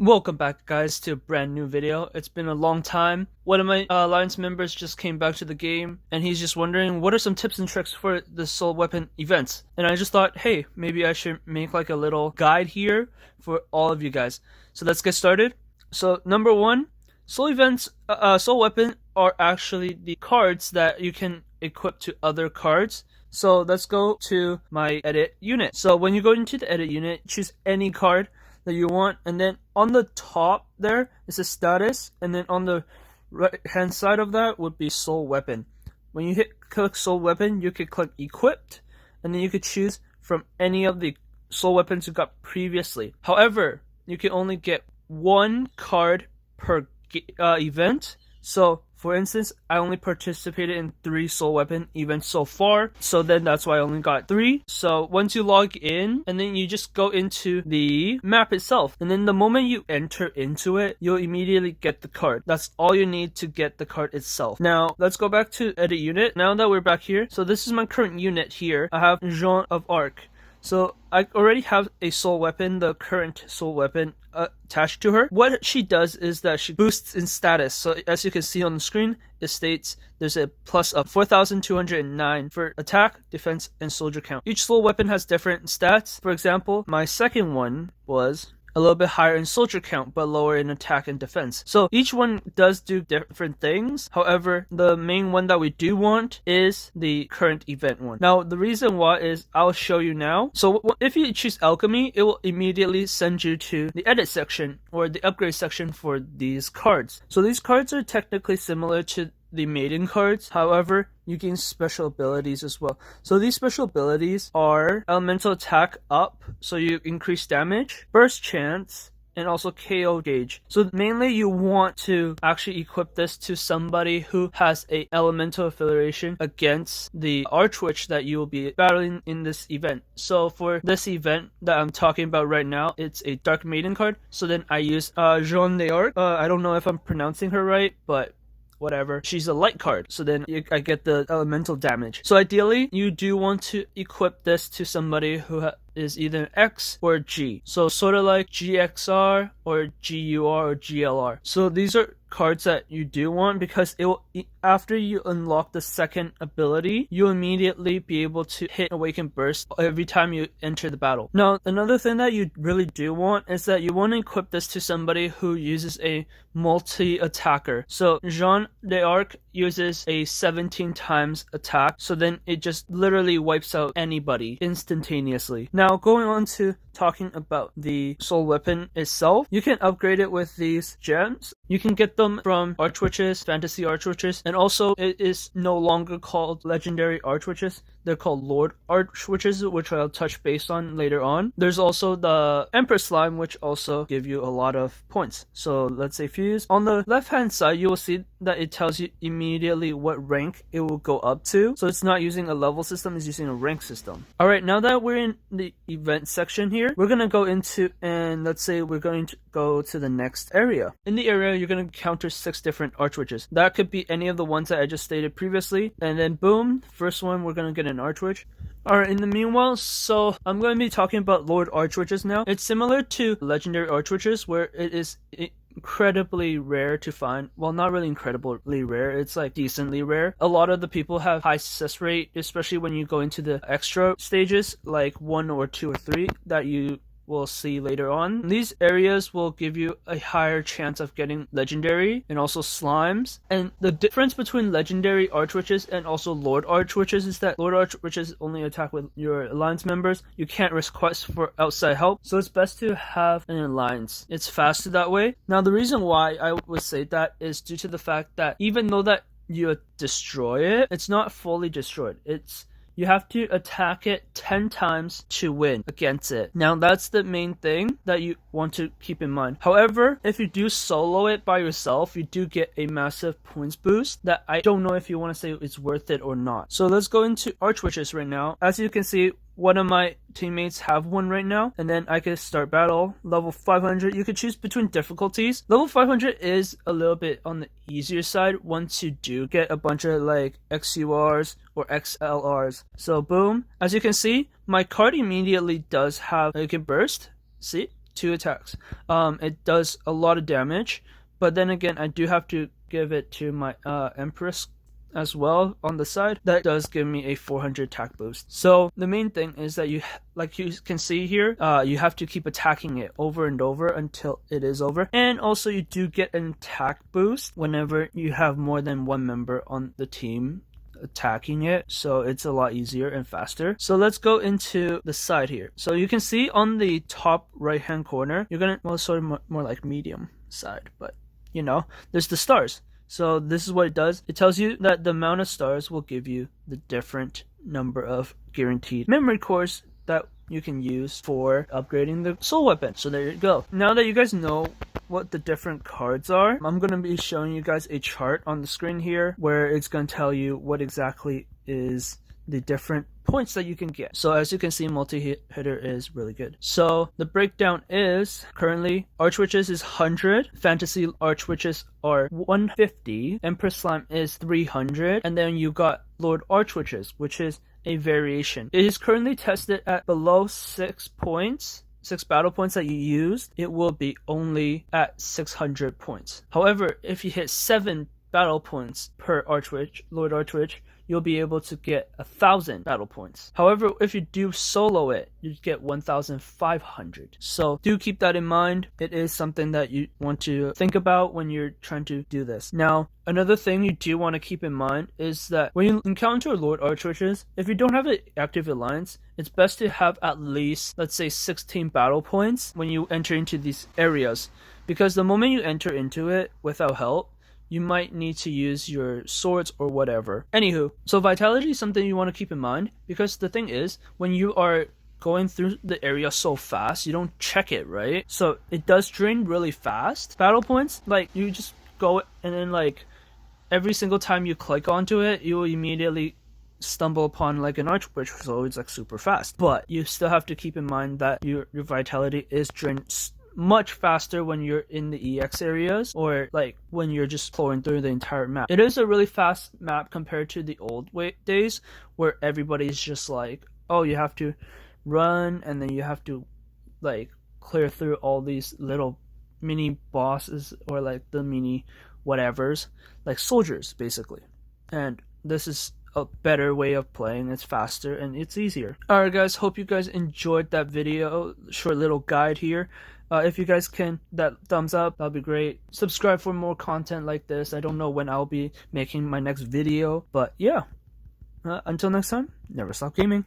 Welcome back, guys, to a brand new video. It's been a long time. One of my Alliance members just came back to the game, and he's just wondering what are some tips and tricks for the Soul Weapon events. And I just thought, hey, maybe I should make like a little guide here for all of you guys. So let's get started. So number one, Soul events, Soul Weapon are actually the cards that you can equip to other cards. So let's go to my edit unit. So when you go into the edit unit, choose any card that you want, and then on the top there is a status, and then on the right hand side of that would be Soul Weapon. When you click Soul Weapon, you could click Equipped, and then you could choose from any of the Soul Weapons you got previously. However, you can only get one card per event. So for instance, I only participated in 3 Soul Weapon events so far, so then that's why I only got 3. So once you log in, and then you just go into the map itself, and then the moment you enter into it, you'll immediately get the card. That's all you need to get the card itself. Now let's go back to edit unit. Now that we're back here, so this is my current unit here. I have Joan of Arc. So I already have a Soul Weapon, the current Soul Weapon, attached to her. What she does is that she boosts in status. So as you can see on the screen, it states there's a plus of 4,209 for attack, defense, and soldier count. Each Soul Weapon has different stats. For example, my second one was a little bit higher in soldier count but lower in attack and defense. So each one does do different things. However, the main one that we do want is the current event one. Now the reason why is I'll show you now. So if you choose alchemy, it will immediately send you to the edit section or the upgrade section for these cards. So these cards are technically similar to the maiden cards. However, you gain special abilities as well. So these special abilities are elemental attack up, so you increase damage, burst chance, and also KO gauge. So mainly you want to actually equip this to somebody who has a elemental affiliation against the Archwitch that you will be battling in this event. So for this event that I'm talking about right now, it's a Dark Maiden card. So then I use Joan d'Arc. I don't know if I'm pronouncing her right, but whatever. She's a light card, so then I get the elemental damage. So ideally, you do want to equip this to somebody who is either X or G. So sort of like GXR or GUR or GLR. So these are cards that you do want because it will, after you unlock the second ability, you'll immediately be able to hit Awaken Burst every time you enter the battle. Now, another thing that you really do want is that you want to equip this to somebody who uses a multi-attacker. So Joan d'Arc uses a 17 times attack, so then it just literally wipes out anybody instantaneously. Now going on to talking about the Soul Weapon itself, you can upgrade it with these gems. You can get them from Archwitches, Fantasy Archwitches, and also it is no longer called Legendary Archwitches. They're called Lord Archwitches, which I'll touch base on later on. There's also the Empress Slime, which also give you a lot of points. So let's say fuse. On the left hand side, you will see that it tells you immediately what rank it will go up to. So it's not using a level system, it's using a rank system. Alright, now that we're in the event section here, we're going to go into, and let's say we're going to go to the next area. In the area, you're going to encounter 6 different Archwitches. That could be any of the ones that I just stated previously. And then boom, first one, we're going to get an Archwitch. Alright, in the meanwhile, so I'm going to be talking about Lord Archwitches now. It's similar to Legendary Archwitches, where it is incredibly rare to find. Well, not really incredibly rare, it's like decently rare. A lot of the people have high success rate, especially when you go into the extra stages, like 1 or 2 or 3 that you will see later on. These areas will give you a higher chance of getting legendary and also slimes. And the difference between legendary Archwitches and also Lord Archwitches is that Lord Archwitches only attack with your alliance members. You can't request for outside help, so it's best to have an alliance. It's faster that way. Now the reason why I would say that is due to the fact that even though that you destroy it, it's not fully destroyed. You have to attack it 10 times to win against it. Now that's the main thing that you want to keep in mind. However, if you do solo it by yourself, you do get a massive points boost that I don't know if you want to say it's worth it or not. So let's go into Archwitches right now. As you can see, one of my teammates have one right now, and then I can start battle. Level 500, you could choose between difficulties. Level 500 is a little bit on the easier side once you do get a bunch of like XURs or XLRs. So boom, as you can see, my card immediately does have, you can burst. See, 2 attacks. It does a lot of damage, but then again, I do have to give it to my Empress as well on the side. That does give me a 400 attack boost. So the main thing is that you, like you can see here, you have to keep attacking it over and over until it is over. And also you do get an attack boost whenever you have more than one member on the team attacking it, so it's a lot easier and faster. So let's go into the side here. So you can see on the top right hand corner, you're gonna, well, sort of more like medium side, but you know, there's the stars. So this is what it does. It tells you that the amount of stars will give you the different number of guaranteed memory cores that you can use for upgrading the soul weapon. So there you go. Now that you guys know what the different cards are, I'm going to be showing you guys a chart on the screen here where it's going to tell you what exactly is the different points that you can get. So as you can see, multi-hitter is really good. So the breakdown is currently Archwitches is 100, Fantasy Archwitches are 150, Empress Slime is 300, and then you got Lord Archwitches, which is a variation. It is currently tested at below 6 points. 6 battle points that you used, it will be only at 600 points. However, if you hit 7 battle points per Archwitch, Lord Archwitch, you'll be able to get 1,000 battle points. However, if you do solo it, you get 1,500. So do keep that in mind. It is something that you want to think about when you're trying to do this. Now, another thing you do want to keep in mind is that when you encounter Lord Archwitches, if you don't have an active alliance, it's best to have at least, let's say, 16 battle points when you enter into these areas. Because the moment you enter into it without help, you might need to use your swords or whatever. Anywho, so vitality is something you want to keep in mind, because the thing is, when you are going through the area so fast, you don't check it, right? So it does drain really fast. Battle points, like, you just go and then, like, every single time you click onto it, you will immediately stumble upon like an Archwitch, so it's like super fast. But you still have to keep in mind that your vitality is drained much faster when you're in the EX areas, or like when you're just exploring through the entire map. It is a really fast map compared to the old days where everybody's just like, oh, you have to run and then you have to like clear through all these little mini bosses or like the mini whatevers, like soldiers basically. And this is a better way of playing. It's faster and it's easier. Alright guys, hope you guys enjoyed that video, short little guide here. If you guys can, that thumbs up, that'll be great. Subscribe for more content like this. I don't know when I'll be making my next video, but yeah. Until next time, never stop gaming.